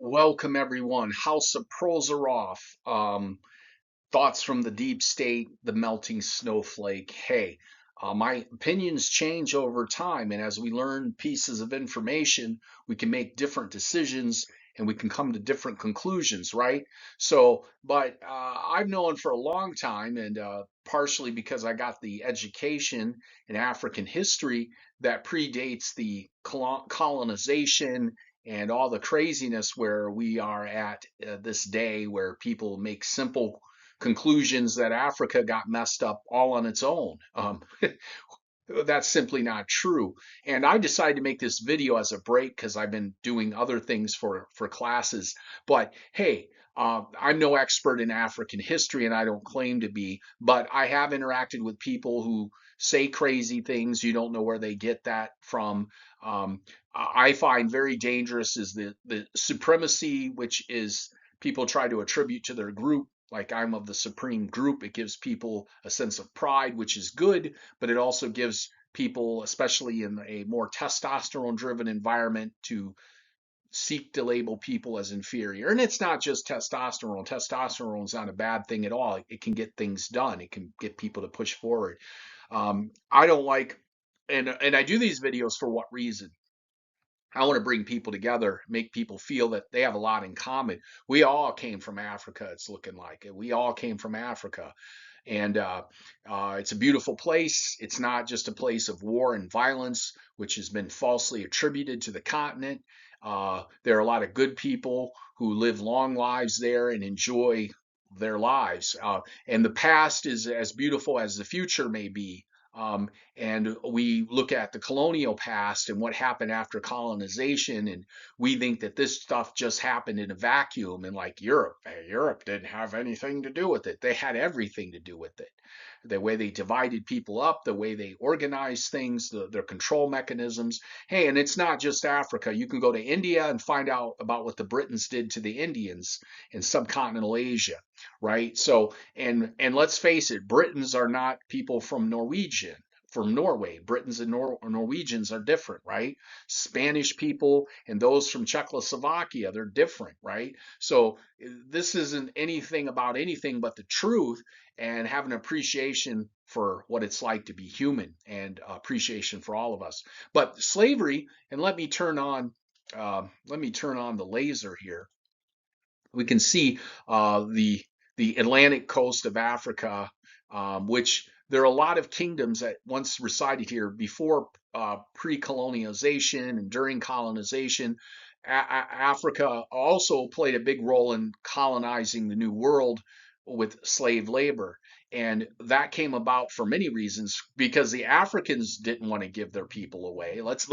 Welcome everyone. House of Prozaroff. Thoughts from the deep state, the melting snowflake. Hey, my opinions change over time, and as we learn pieces of information, we can make different decisions and we can come to different conclusions, right? But I've known for a long time, and partially because I got the education in African history that predates the colonization and all the craziness where we are at this day, where people make simple conclusions that Africa got messed up all on its own. That's simply not true. And I decided to make this video as a break because I've been doing other things for classes. But hey, I'm no expert in African history, and I don't claim to be. But I have interacted with people who say crazy things. You don't know where they get that from. I find very dangerous is the supremacy, which is people try to attribute to their group. Like I'm of the supreme group. It gives people a sense of pride, which is good, but it also gives people, especially in a more testosterone driven environment, to seek to label people as inferior. And it's not just testosterone. Testosterone is not a bad thing at all. It can get things done. It can get people to push forward. I don't like, and I do these videos for what reason? I want to bring people together, make people feel that they have a lot in common. We all came from Africa. It's looking like it. We all came from Africa, and it's a beautiful place. It's not just a place of war and violence, which has been falsely attributed to the continent. There are a lot of good people who live long lives there and enjoy their lives. And the past is as beautiful as the future may be. And we look at the colonial past and what happened after colonization, and we think that this stuff just happened in a vacuum. And like Europe didn't have anything to do with it. They had everything to do with it. The way they divided people up, the way they organized things, their control mechanisms. Hey, and it's not just Africa. You can go to India and find out about what the Britons did to the Indians in subcontinental Asia, right? So, and let's face it, Britons are not people from Norway. Britons and Norwegians are different, right? Spanish people and those from Czechoslovakia, they're different, right? So this isn't anything about anything but the truth, and have an appreciation for what it's like to be human, and appreciation for all of us. But slavery, and let me turn on the laser here. We can see the Atlantic coast of Africa, which there are a lot of kingdoms that once resided here before pre-colonization and during colonization. Africa also played a big role in colonizing the New World with slave labor. And that came about for many reasons because the Africans didn't want to give their people away. Let's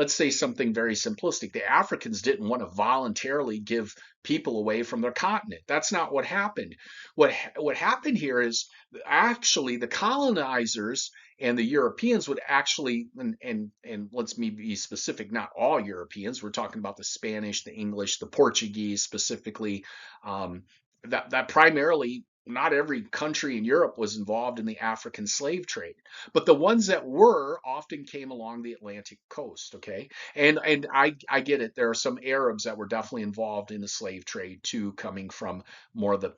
say something very simplistic. The Africans didn't want to voluntarily give people away from their continent. That's not what happened. What happened here is actually the colonizers and the Europeans would actually, and let's me be specific, not all Europeans. We're talking about the Spanish, the English, the Portuguese specifically. That primarily, not every country in Europe was involved in the African slave trade, but the ones that were often came along the Atlantic coast. Okay, and I get it. There are some Arabs that were definitely involved in the slave trade too, coming from more the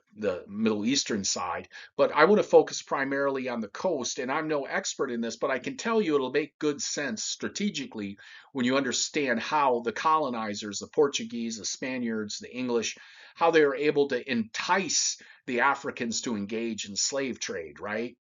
Middle Eastern side. But I want to focus primarily on the coast, and I'm no expert in this, but I can tell you it'll make good sense strategically when you understand how the colonizers, the Portuguese, the Spaniards, the English, how they were able to entice the Africans to engage in slave trade, right?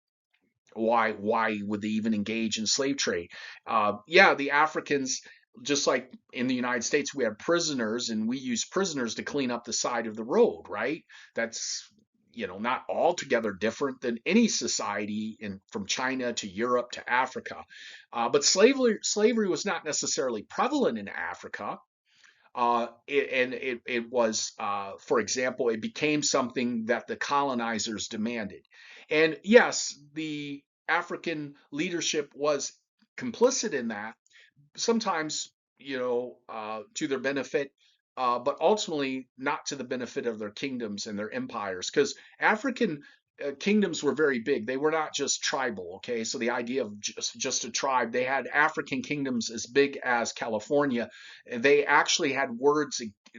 Why would they even engage in slave trade? Yeah, the Africans, just like in the United States, we have prisoners, and we use prisoners to clean up the side of the road, right? That's not altogether different than any society in from China to Europe to Africa. But slavery was not necessarily prevalent in Africa. It was, for example, it became something that the colonizers demanded. And yes, the African leadership was complicit in that, sometimes, to their benefit, but ultimately not to the benefit of their kingdoms and their empires, because African kingdoms were very big. They were not just tribal. Okay, so the idea of just a tribe, they had African kingdoms as big as California. They actually had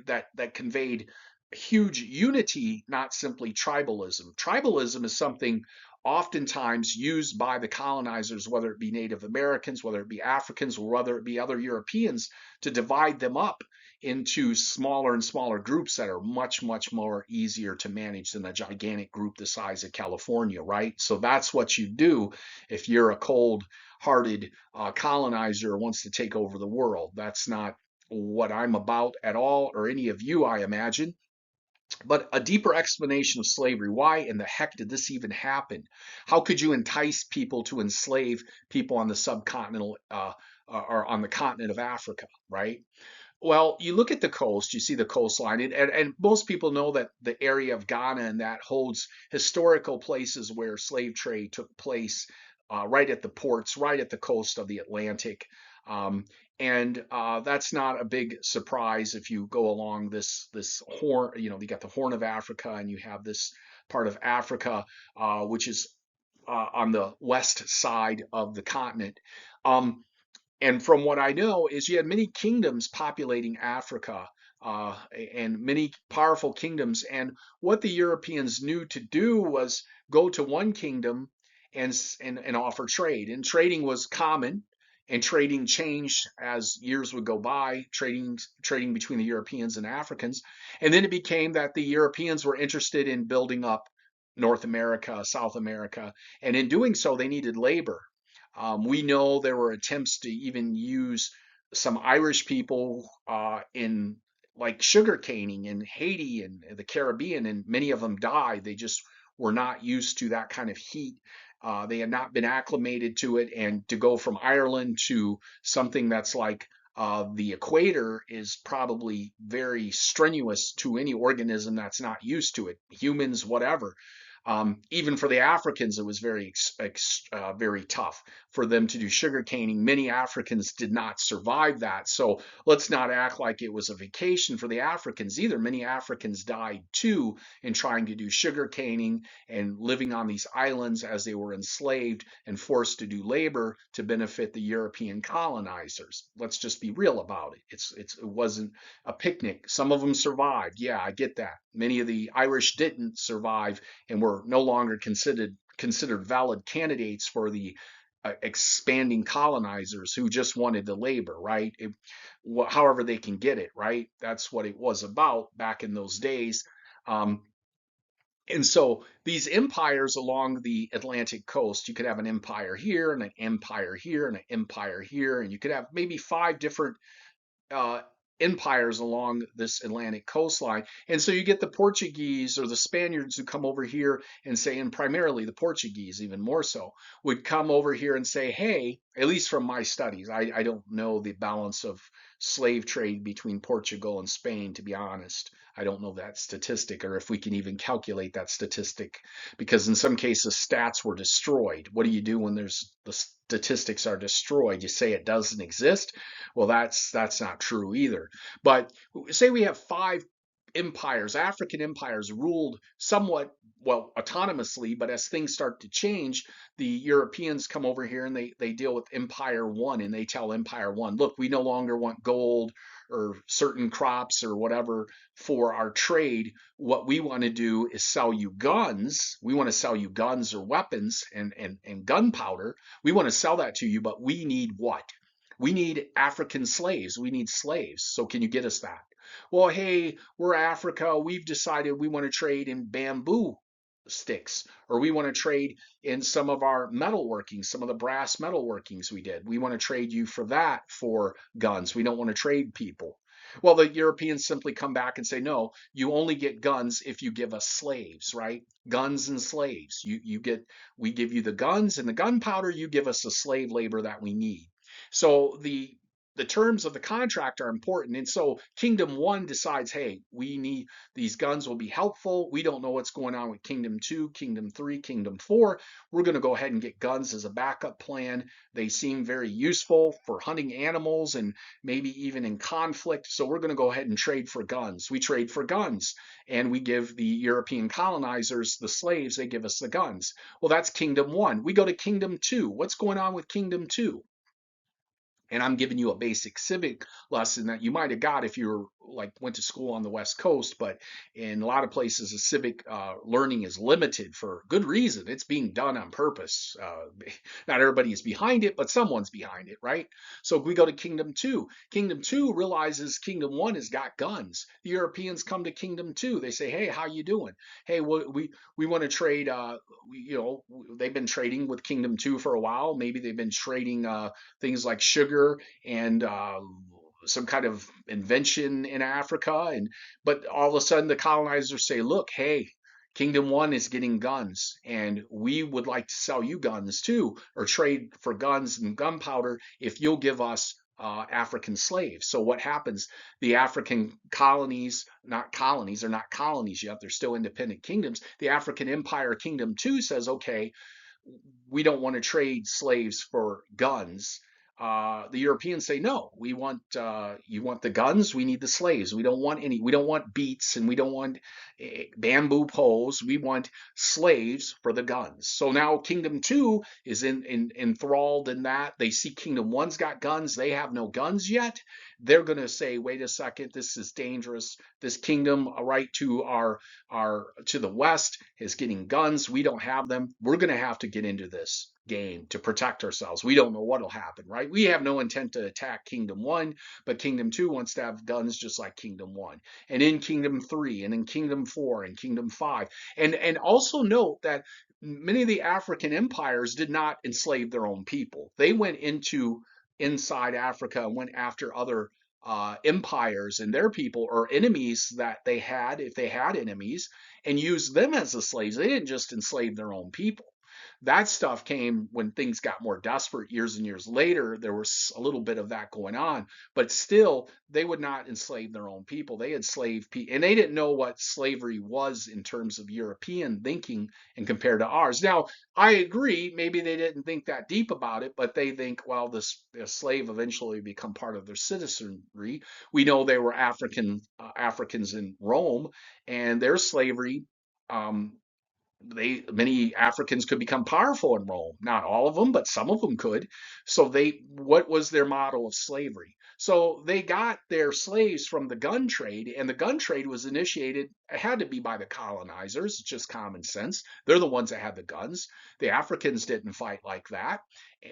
that conveyed huge unity, not simply tribalism. Tribalism is something oftentimes used by the colonizers, whether it be Native Americans, whether it be Africans, or whether it be other Europeans, to divide them up into smaller and smaller groups that are much, much more easier to manage than a gigantic group the size of California, right? So that's what you do if you're a cold-hearted colonizer who wants to take over the world. That's not what I'm about at all, or any of you, I imagine. But a deeper explanation of slavery. Why in the heck did this even happen? How could you entice people to enslave people on the subcontinental or on the continent of Africa, right? Well, you look at the coast, you see the coastline, and most people know that the area of Ghana and that holds historical places where slave trade took place, right at the ports, right at the coast of the Atlantic. Um, and that's not a big surprise if you go along this horn. You got the Horn of Africa, and you have this part of Africa, which is on the west side of the continent. Um, and from what I know is you had many kingdoms populating Africa, and many powerful kingdoms. And what the Europeans knew to do was go to one kingdom and offer trade. And trading was common, and trading changed as years would go by, trading between the Europeans and Africans. And then it became that the Europeans were interested in building up North America, South America, and in doing so, they needed labor. We know there were attempts to even use some Irish people in like sugar caning in Haiti and the Caribbean, and many of them died. They just were not used to that kind of heat. They had not been acclimated to it, and to go from Ireland to something that's like the equator is probably very strenuous to any organism that's not used to it, humans, whatever. Even for the Africans, it was very tough for them to do sugar caning. Many Africans did not survive that. So let's not act like it was a vacation for the Africans either. Many Africans died too in trying to do sugar caning and living on these islands as they were enslaved and forced to do labor to benefit the European colonizers. Let's just be real about it. It wasn't a picnic. Some of them survived. Yeah, I get that. Many of the Irish didn't survive and were no longer considered valid candidates for the expanding colonizers who just wanted the labor, right? However they can get it, right? That's what it was about back in those days. Um, and so these empires along the Atlantic coast, you could have an empire here and an empire here and an empire here, and you could have maybe five different uh, empires along this Atlantic coastline. And so you get the Portuguese or the Spaniards who come over here and say, and primarily the Portuguese, even more so, would come over here and say, hey, at least from my studies, I don't know the balance of slave trade between Portugal and Spain, to be honest. I don't know that statistic, or if we can even calculate that statistic, because in some cases stats were destroyed. What do you do when there's the statistics are destroyed? You say it doesn't exist? Well, that's not true either. But say we have five empires, African empires, ruled somewhat, well, autonomously, but as things start to change, the Europeans come over here and they deal with Empire One, and they tell Empire One, look, we no longer want gold or certain crops or whatever for our trade. What we want to do is sell you guns. We want to sell you guns or weapons and gunpowder. We want to sell that to you, but we need what? We need African slaves. We need slaves. So can you get us that? Well, hey, we're Africa. We've decided we want to trade in bamboo sticks, or we want to trade in some of our metalworking, some of the brass metalworkings we did. We want to trade you for that for guns. We don't want to trade people. Well, the Europeans simply come back and say, no, you only get guns if you give us slaves, right? Guns and slaves. We give you the guns and the gunpowder, you give us the slave labor that we need. So the terms of the contract are important. And so Kingdom One decides, hey, we need these guns will be helpful. We don't know what's going on with Kingdom Two, Kingdom Three, Kingdom Four. We're going to go ahead and get guns as a backup plan. They seem very useful for hunting animals and maybe even in conflict. So we're going to go ahead and trade for guns. We trade for guns, and we give the European colonizers the slaves. They give us the guns. Well, that's Kingdom One. We go to Kingdom Two. What's going on with Kingdom Two? And I'm giving you a basic civic lesson that you might have got if you were like went to school on the West Coast, but in a lot of places, the civic learning is limited for good reason. It's being done on purpose. Not everybody is behind it, but someone's behind it, right? So we go to Kingdom Two. Kingdom Two realizes Kingdom One has got guns. The Europeans come to Kingdom Two. They say, "Hey, how you doing? Hey, we want to trade. They've been trading with Kingdom Two for a while. Maybe they've been trading things like sugar and some kind of invention in Africa. And but all of a sudden the colonizers say, look, hey, Kingdom One is getting guns, and we would like to sell you guns too, or trade for guns and gunpowder if you'll give us African slaves. So what happens? The African colonies, not colonies, they're not colonies yet, they're still independent kingdoms. The African Empire Kingdom Two says, okay, we don't want to trade slaves for guns. The Europeans say, no, we want you want the guns, we need the slaves. We don't want any, we don't want beats and we don't want bamboo poles. We want slaves for the guns. So now Kingdom Two is enthralled in that. They see Kingdom One's got guns, they have no guns yet. They're going to say, wait a second, this is dangerous. This kingdom right to our to the west is getting guns. We don't have them. We're going to have to get into this game to protect ourselves. We don't know what'll happen, right? We have no intent to attack Kingdom One, but Kingdom Two wants to have guns just like Kingdom One. And in Kingdom Three, and in Kingdom Four, and Kingdom Five, and also note that many of the African empires did not enslave their own people. They went into inside Africa and went after other empires and their people or enemies that they had, if they had enemies, and used them as the slaves. They didn't just enslave their own people. That stuff came when things got more desperate years and years later. There was a little bit of that going on, but still, they would not enslave their own people. They enslaved people, and they didn't know what slavery was in terms of European thinking and compared to ours. Now, I agree, maybe they didn't think that deep about it, but they think, well, the slave eventually become part of their citizenry. We know they were Africans in Rome, and their slavery um, many Africans could become powerful in Rome. Not all of them, but some of them could. So what was their model of slavery? So they got their slaves from the gun trade, and the gun trade was initiated, it had to be by the colonizers. It's just common sense. They're the ones that had the guns. The Africans didn't fight like that.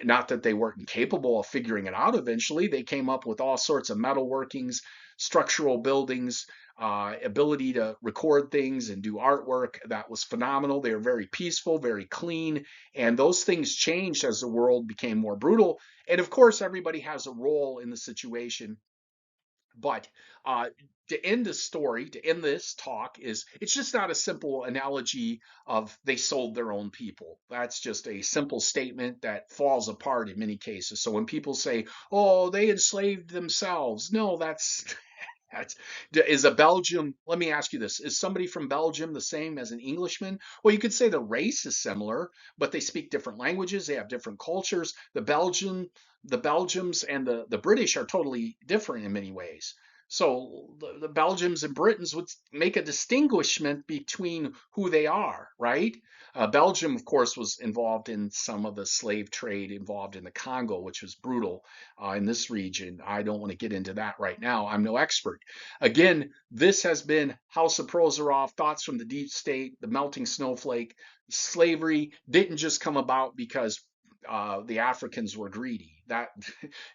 Not that they weren't capable of figuring it out eventually. They came up with all sorts of metal workings, structural buildings, ability to record things and do artwork that was phenomenal. They were very peaceful, very clean, and those things changed as the world became more brutal. And of course, everybody has a role in the situation. But to end this story, to end this talk, is it's just not a simple analogy of they sold their own people. That's just a simple statement that falls apart in many cases. So when people say, "Oh, they enslaved themselves," no, that's is a Belgium. Let me ask you this: is somebody from Belgium the same as an Englishman? Well, you could say the race is similar, but they speak different languages. They have different cultures. The Belgians and the British are totally different in many ways. So the Belgians and Britons would make a distinguishment between who they are, right? Belgium, of course, was involved in some of the slave trade involved in the Congo, which was brutal in this region. I don't want to get into that right now. I'm no expert. Again, this has been House of Prozaroff, Thoughts from the Deep State, the Melting Snowflake. Slavery didn't just come about because the Africans were greedy. That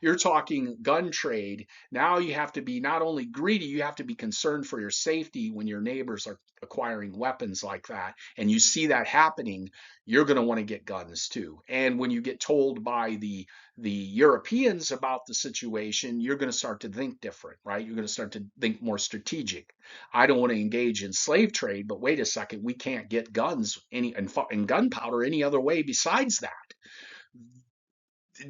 you're talking gun trade. Now you have to be not only greedy, you have to be concerned for your safety when your neighbors are acquiring weapons like that. And you see that happening, you're going to want to get guns too. And when you get told by the Europeans about the situation, you're going to start to think different, right? You're going to start to think more strategic. I don't want to engage in slave trade, but wait a second, we can't get guns and gunpowder any other way besides that.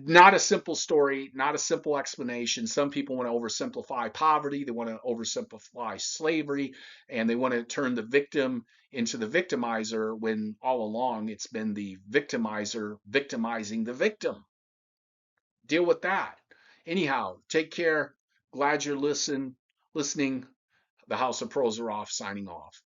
Not a simple story, not a simple explanation. Some people want to oversimplify poverty, they want to oversimplify slavery, and they want to turn the victim into the victimizer when all along it's been the victimizer victimizing the victim. Deal with that. Anyhow, take care. Glad you're listening. The House of Pros are off, signing off.